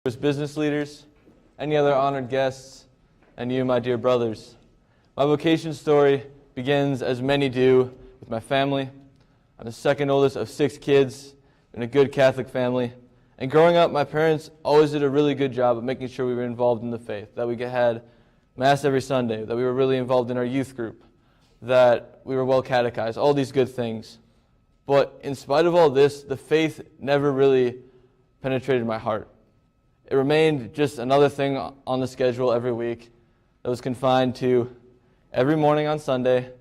business leaders, any other honored guests, and you, my dear brothers. My vocation story begins, as many do, with my family. I'm the second oldest of 6 kids in a good Catholic family. And growing up, my parents always did a really good job of making sure we were involved in the faith, that we had Mass every Sunday, that we were really involved in our youth group, that we were well catechized, all these good things. But in spite of all this, the faith never really penetrated my heart. It remained just another thing on the schedule every week that was confined to every morning on Sunday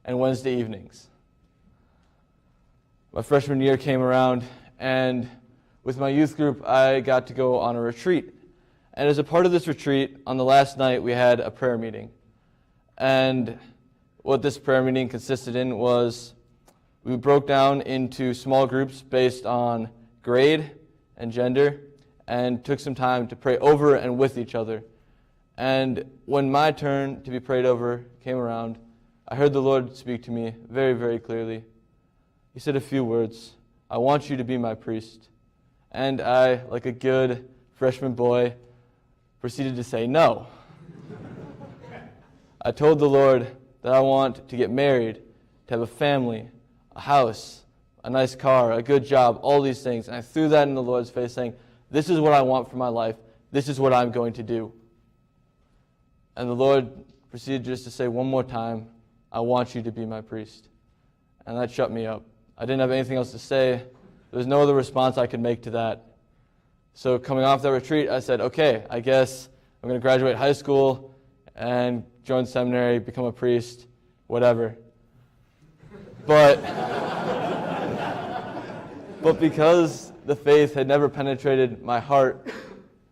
and Wednesday evenings. My freshman year came around, and with my youth group, I got to go on a retreat. And as a part of this retreat, on the last night, we had a prayer meeting. And what this prayer meeting consisted in was we broke down into small groups based on grade and gender, and took some time to pray over and with each other. And when my turn to be prayed over came around, I heard the Lord speak to me very, very clearly. He said a few words, "I want you to be my priest." And I, like a good freshman boy, proceeded to say no. I told the Lord that I want to get married, to have a family, a house, a nice car, a good job, all these things. And I threw that in the Lord's face, saying, "This is what I want for my life. This is what I'm going to do." And the Lord proceeded just to say one more time, "I want you to be my priest." And that shut me up. I didn't have anything else to say. There was no other response I could make to that. So coming off that retreat, I said, okay, I guess I'm going to graduate high school and join seminary, become a priest, whatever. But because the faith had never penetrated my heart,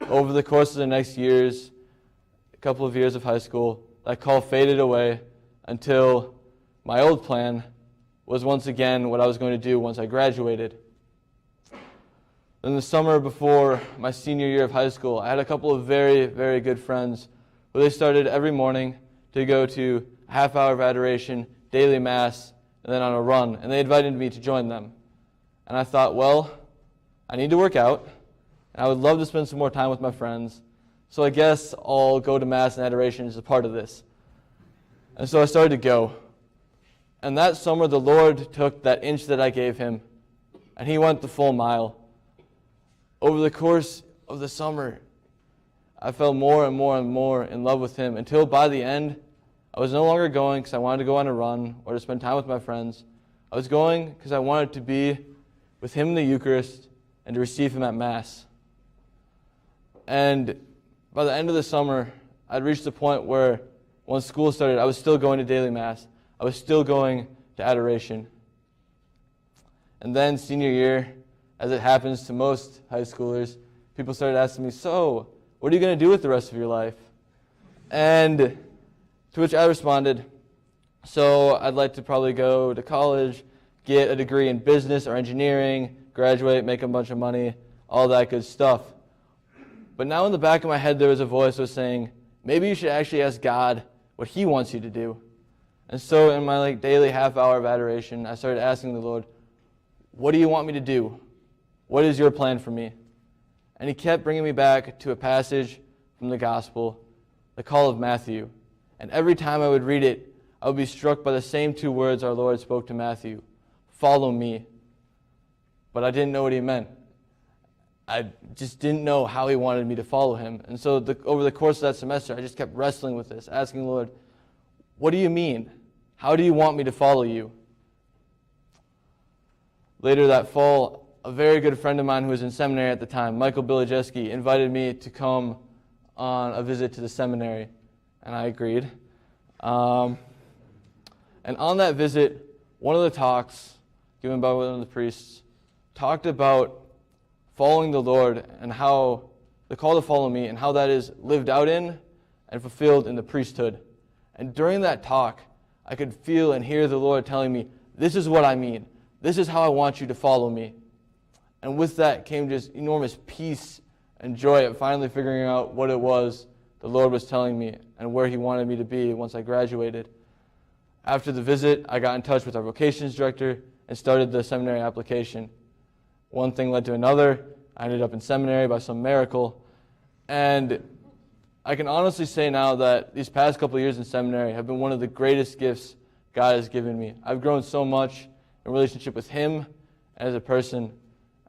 over the course of the next years, a couple of years of high school, that call faded away until my old plan was once again what I was going to do once I graduated. In the summer before my senior year of high school, I had a couple of very, very good friends who they started every morning to go to a half hour of adoration, daily Mass, and then on a run, and they invited me to join them. And I thought, well, I need to work out, and I would love to spend some more time with my friends, so I guess I'll go to Mass and adoration as a part of this. And so I started to go. And that summer, the Lord took that inch that I gave him, and he went the full mile. Over the course of the summer, I fell more and more and more in love with him, until by the end, I was no longer going because I wanted to go on a run or to spend time with my friends. I was going because I wanted to be with him in the Eucharist and to receive him at Mass. And by the end of the summer, I'd reached the point where once school started, I was still going to daily Mass. I was still going to adoration. And then senior year, as it happens to most high schoolers, people started asking me, "So, what are you going to do with the rest of your life?" And to which I responded, "So I'd like to probably go to college, get a degree in business or engineering, graduate, make a bunch of money, all that good stuff." But now in the back of my head there was a voice that was saying, maybe you should actually ask God what he wants you to do. And so in my daily half hour of adoration, I started asking the Lord, "What do you want me to do? What is your plan for me?" And he kept bringing me back to a passage from the gospel, the call of Matthew. And every time I would read it, I would be struck by the same 2 words our Lord spoke to Matthew: "Follow me." But I didn't know what he meant. I just didn't know how he wanted me to follow him. And so over the course of that semester, I just kept wrestling with this, asking the Lord, "What do you mean? How do you want me to follow you?" Later that fall, a very good friend of mine who was in seminary at the time, Michael Bilijeski, invited me to come on a visit to the seminary, and I agreed. And on that visit, one of the talks given by one of the priests talked about following the Lord and how the call to follow me and how that is lived out in and fulfilled in the priesthood. And during that talk, I could feel and hear the Lord telling me, "This is what I mean. This is how I want you to follow me." And with that came just enormous peace and joy at finally figuring out what it was the Lord was telling me and where he wanted me to be once I graduated. After the visit, I got in touch with our vocations director and started the seminary application. One thing led to another. I ended up in seminary by some miracle, And I can honestly say now that these past couple of years in seminary have been one of the greatest gifts God has given me. I've grown so much in relationship with Him as a person.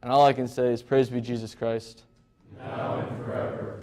And all I can say is praise be Jesus Christ. Now and forever.